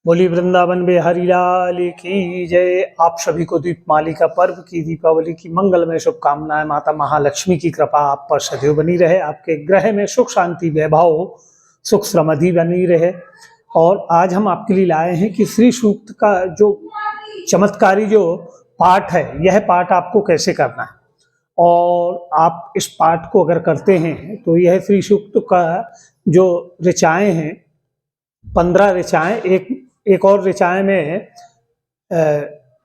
बोली वृंदावन बिहारी लाल की जय। आप सभी को दीपमालिका पर्व की, दीपावली की मंगलमय शुभकामनाएं। माता महालक्ष्मी की कृपा आप पर सदैव बनी रहे, आपके ग्रह में सुख शांति वैभव सुख समृद्धि बनी रहे। और आज हम आपके लिए लाए हैं कि श्री सूक्त का जो चमत्कारी जो पाठ है, यह पाठ आपको कैसे करना है। और आप इस पाठ को अगर करते हैं तो यह श्री सूक्त का जो ऋचाएं हैं, 15 ऋचाएं, एक और ऋचाएं में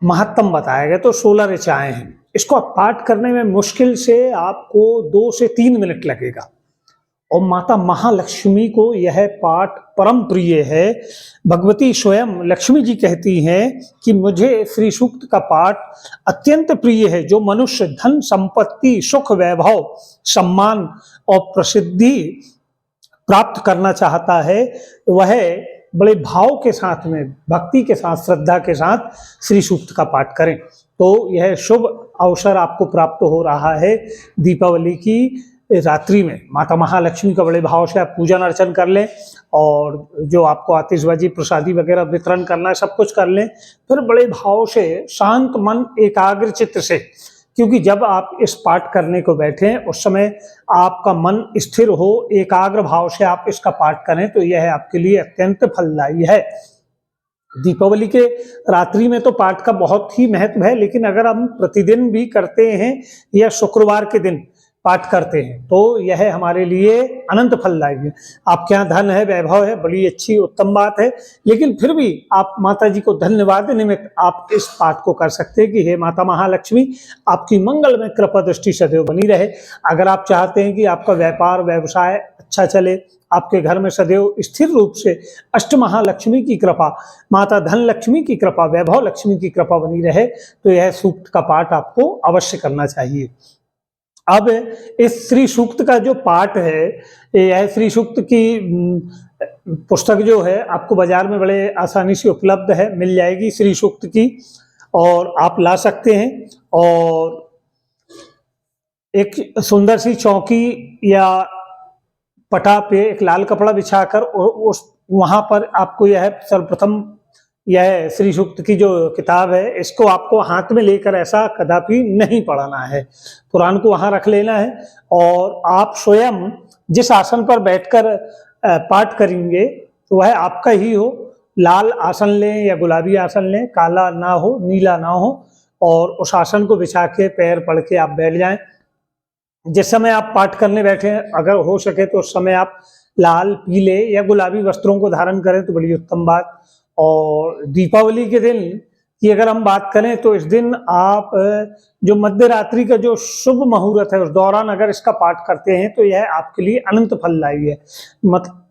महात्म बताया गया, तो 16 ऋचाएं हैं। इसको पाठ करने में मुश्किल से आपको 2 से 3 मिनट लगेगा। और माता महालक्ष्मी को यह पाठ परम प्रिय है। भगवती स्वयं लक्ष्मी जी कहती हैं कि मुझे श्री सूक्त का पाठ अत्यंत प्रिय है। जो मनुष्य धन संपत्ति सुख वैभव सम्मान और प्रसिद्धि प्राप्त करना चाहता है, वह बड़े भाव के साथ में, भक्ति के साथ, श्रद्धा के साथ श्री सूक्त का पाठ करें। तो यह शुभ अवसर आपको प्राप्त हो रहा है दीपावली की रात्रि में। माता महालक्ष्मी का बड़े भाव से आप पूजन अर्चन कर लें, और जो आपको आतिशबाजी प्रसादी वगैरह वितरण करना है सब कुछ कर लें। फिर बड़े भाव से शांत मन एकाग्र चित्त से, क्योंकि जब आप इस पाठ करने को बैठें उस समय आपका मन स्थिर हो, एकाग्र भाव से आप इसका पाठ करें, तो यह आपके लिए अत्यंत फलदायी है। दीपावली के रात्रि में तो पाठ का बहुत ही महत्व है, लेकिन अगर हम प्रतिदिन भी करते हैं या शुक्रवार के दिन पाठ करते हैं तो यह हमारे लिए अनंत फलदायी है। आपके यहाँ धन है, वैभव है, बड़ी अच्छी उत्तम बात है, लेकिन फिर भी आप माता जी को धन्यवाद निमित्त आप इस पाठ को कर सकते हैं कि हे माता महालक्ष्मी, आपकी मंगल में कृपा दृष्टि सदैव बनी रहे। अगर आप चाहते हैं कि आपका व्यापार व्यवसाय अच्छा चले, आपके घर में सदैव स्थिर रूप से अष्ट महालक्ष्मी की कृपा, माता धन लक्ष्मी की कृपा, वैभव लक्ष्मी की कृपा बनी रहे, तो यह सूक्त का पाठ आपको अवश्य करना चाहिए। अब इस श्री सूक्त का जो पाठ है, यह श्री सूक्त की पुस्तक जो है आपको बाजार में बड़े आसानी से उपलब्ध है, मिल जाएगी श्री सूक्त की, और आप ला सकते हैं। और एक सुंदर सी चौकी या पटा पे एक लाल कपड़ा बिछाकर उस वहां पर आपको यह सर्वप्रथम यह श्री सूक्त की जो किताब है, इसको आपको हाथ में लेकर ऐसा कदापि नहीं पढ़ना है। कुरान को वहां रख लेना है, और आप स्वयं जिस आसन पर बैठकर पाठ करेंगे तो वह आपका ही हो। लाल आसन लें या गुलाबी आसन लें, काला ना हो, नीला ना हो, और उस आसन को बिछा के पैर पड़ के आप बैठ जाएं। जिस समय आप पाठ करने बैठे हैं, अगर हो सके तो उस समय आप लाल, पीले या गुलाबी वस्त्रों को धारण करें तो बड़ी उत्तम बात। और दीपावली के दिन की अगर हम बात करें तो इस दिन आप जो मध्य रात्रि का जो शुभ मुहूर्त है, उस दौरान अगर इसका पाठ करते हैं तो यह आपके लिए अनंत फलदायी है।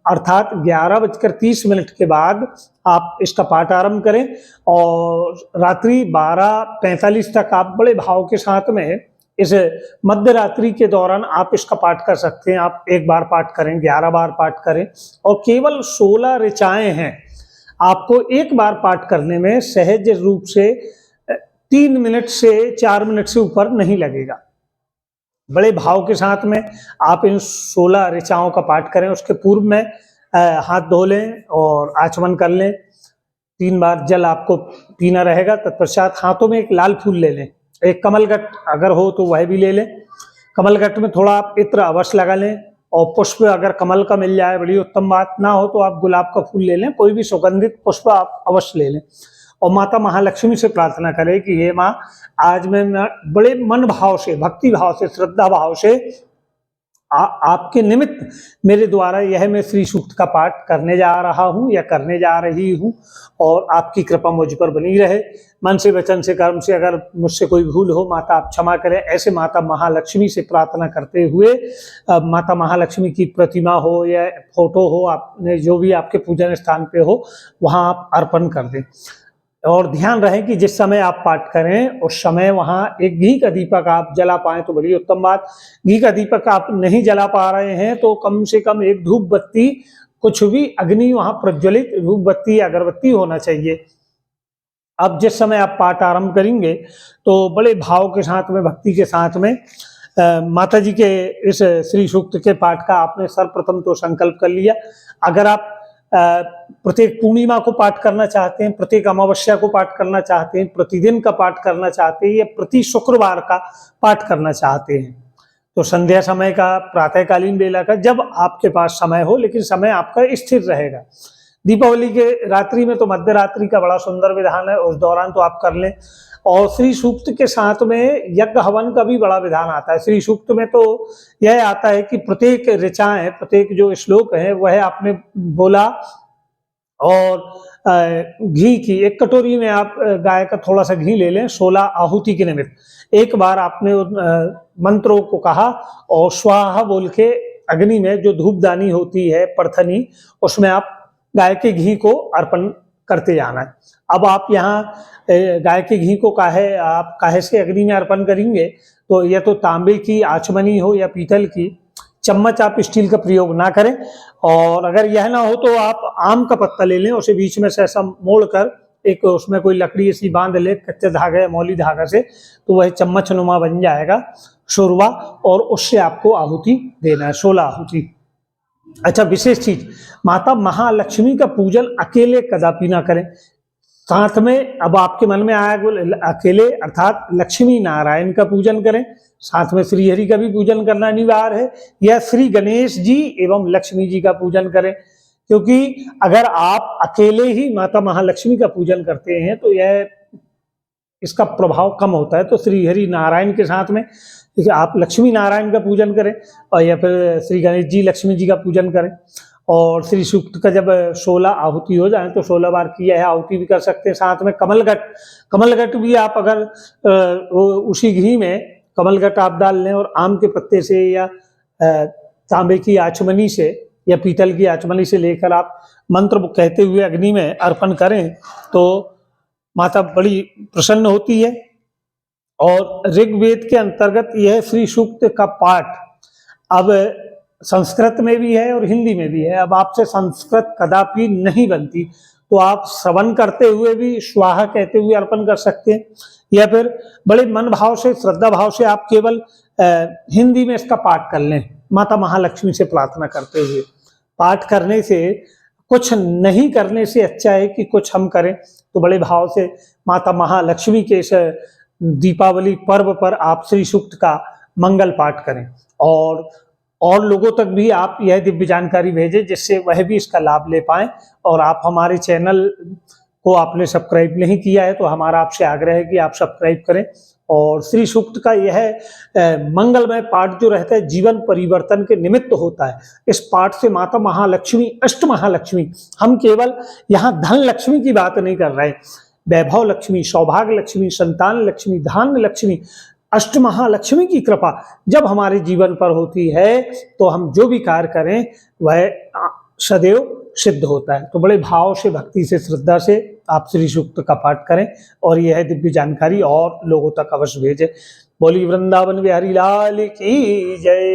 अर्थात 11:30 के बाद आप इसका पाठ आरंभ करें, और रात्रि 12:45 तक आप बड़े भाव के साथ में इस मध्य रात्रि के दौरान आप इसका पाठ कर सकते हैं। आप एक बार पाठ करें, 11 बार पाठ करें, और केवल 16 ऋचाएं हैं। आपको एक बार पाठ करने में सहज रूप से 3 मिनट से 4 मिनट से ऊपर नहीं लगेगा। बड़े भाव के साथ में आप इन 16 ऋचाओं का पाठ करें। उसके पूर्व में हाथ धो लें और आचमन कर लें। 3 बार जल आपको पीना रहेगा। तत्पश्चात हाथों में एक लाल फूल ले लें, एक कमलगट अगर हो तो वह भी ले लें। कमलगट में थोड़ा आप इत्र अवश्य लगा लें, और पुष्प अगर कमल का मिल जाए बड़ी उत्तम बात, ना हो तो आप गुलाब का फूल ले लें, कोई भी सुगंधित पुष्प आप अवश्य ले लें। और माता महालक्ष्मी से प्रार्थना करें कि हे माँ, आज मैं बड़े मन भाव से, भक्ति भाव से, श्रद्धा भाव से आपके निमित्त मेरे द्वारा यह मैं श्री सूक्त का पाठ करने जा रहा हूँ या करने जा रही हूँ, और आपकी कृपा मुझ पर बनी रहे। मन से, वचन से, कर्म से अगर मुझसे कोई भूल हो, माता आप क्षमा करें। ऐसे माता महालक्ष्मी से प्रार्थना करते हुए माता महालक्ष्मी की प्रतिमा हो या फोटो हो, आपने जो भी आपके पूजन स्थान पे हो, वहाँ आप अर्पण कर दें। और ध्यान रहे कि जिस समय आप पाठ करें उस समय वहाँ एक घी का दीपक आप जला पाएं तो बड़ी उत्तम बात। घी का दीपक आप नहीं जला पा रहे हैं तो कम से कम एक धूप बत्ती, कुछ भी अग्नि वहाँ प्रज्वलित धूप बत्ती, अगरबत्ती होना चाहिए। अब जिस समय आप पाठ आरंभ करेंगे तो बड़े भाव के साथ में, भक्ति के साथ में माता जी के इस श्री सूक्त के पाठ का आपने सर्वप्रथम तो संकल्प कर लिया। अगर आप प्रत्येक पूर्णिमा को पाठ करना चाहते हैं, प्रत्येक अमावस्या को पाठ करना चाहते हैं, प्रतिदिन का पाठ करना चाहते हैं या प्रति शुक्रवार का पाठ करना चाहते हैं, तो संध्या समय का, प्रातःकालीन बेला का, जब आपके पास समय हो, लेकिन समय आपका स्थिर रहेगा। दीपावली के रात्रि में तो मध्य रात्रि का बड़ा सुंदर विधान है, उस दौरान तो आप कर लें। और श्री सूक्त के साथ में यज्ञ हवन का भी बड़ा विधान आता है। श्री सूक्त में तो यह आता है कि प्रत्येक ऋचाएं, प्रत्येक जो श्लोक है वह आपने बोला, और घी की एक कटोरी में आप गाय का थोड़ा सा घी ले लें 16 आहुति के निमित्त। एक बार आपने उन मंत्रों को कहा और स्वाहा बोल के अग्नि में जो धूपदानी होती है परथनी, उसमें आप गाय के घी को अर्पण करते जाना है। अब आप यहाँ गाय के घी को काहे से अग्नि में अर्पण करेंगे, तो यह तो तांबे की आचमनी हो या पीतल की, चम्मच आप स्टील का प्रयोग ना करें। और अगर यह ना हो तो आप आम का पत्ता ले लें, उसे बीच में से ऐसा मोड़ कर एक उसमें कोई लकड़ी ऐसी बांध ले कच्चे धागे या मौली धागा से, तो वह चम्मच नुमा बन जाएगा शुरवा, और उससे आपको आहुति देना है, 16 आहुति। अच्छा, विशेष चीज, माता महालक्ष्मी का पूजन अकेले कदापि ना करें। साथ में अब आपके मन में आया अकेले अर्थात लक्ष्मी नारायण का पूजन करें, साथ में श्री हरि का भी पूजन करना अनिवार्य है, या श्री गणेश जी एवं लक्ष्मी जी का पूजन करें। क्योंकि अगर आप अकेले ही माता महालक्ष्मी का पूजन करते हैं तो यह इसका प्रभाव कम होता है। तो श्री हरि नारायण के साथ में आप लक्ष्मी नारायण का पूजन करें, और या फिर श्री गणेश जी लक्ष्मी जी का पूजन करें। और श्री सूक्त का जब 16 आहुति हो जाए तो 16 बार की यह आहुति भी कर सकते हैं। साथ में कमलगट भी आप अगर उसी घी में कमलगट आप डाल लें और आम के पत्ते से या तांबे की आचमनी से या पीतल की आचमनी से लेकर आप मंत्र कहते हुए अग्नि में अर्पण करें तो माता बड़ी प्रसन्न होती है। और ऋग्वेद के अंतर्गत यह श्री सूक्त का पाठ अब संस्कृत में भी है और हिंदी में भी है। अब आपसे संस्कृत कदापि नहीं बनती, तो आप श्रवण करते हुए भी स्वाहा कहते हुए अर्पण कर सकते हैं, या फिर बड़े मन भाव से, श्रद्धा भाव से आप केवल हिंदी में इसका पाठ कर लें, माता महालक्ष्मी से प्रार्थना करते हुए। पाठ करने से, कुछ नहीं करने से अच्छा है कि कुछ हम करें। तो बड़े भाव से माता महालक्ष्मी के इस दीपावली पर्व पर आप श्री सूक्त का मंगल पाठ करें, और लोगों तक भी आप यह दिव्य जानकारी भेजें जिससे वह भी इसका लाभ ले पाएं। और आप हमारे चैनल को आपने सब्सक्राइब नहीं किया है तो हमारा आपसे आग्रह है कि आप सब्सक्राइब करें। और श्री सूक्त का यह मंगलमय पाठ जो रहता है जीवन परिवर्तन के निमित्त होता है। इस पाठ से माता महालक्ष्मी, अष्ट महालक्ष्मी, हम केवल यहाँ धन लक्ष्मी की बात नहीं कर रहे, वैभव लक्ष्मी, सौभाग्य लक्ष्मी, संतान लक्ष्मी, धान्य लक्ष्मी, अष्ट महालक्ष्मी की कृपा जब हमारे जीवन पर होती है तो हम जो भी कार्य करें वह सदैव सिद्ध होता है। तो बड़े भाव से, भक्ति से, श्रद्धा से आप श्री सूक्त का पाठ करें और यह दिव्य जानकारी और लोगों तक अवश्य भेजें। बोली वृंदावन बिहारी लाल की जय।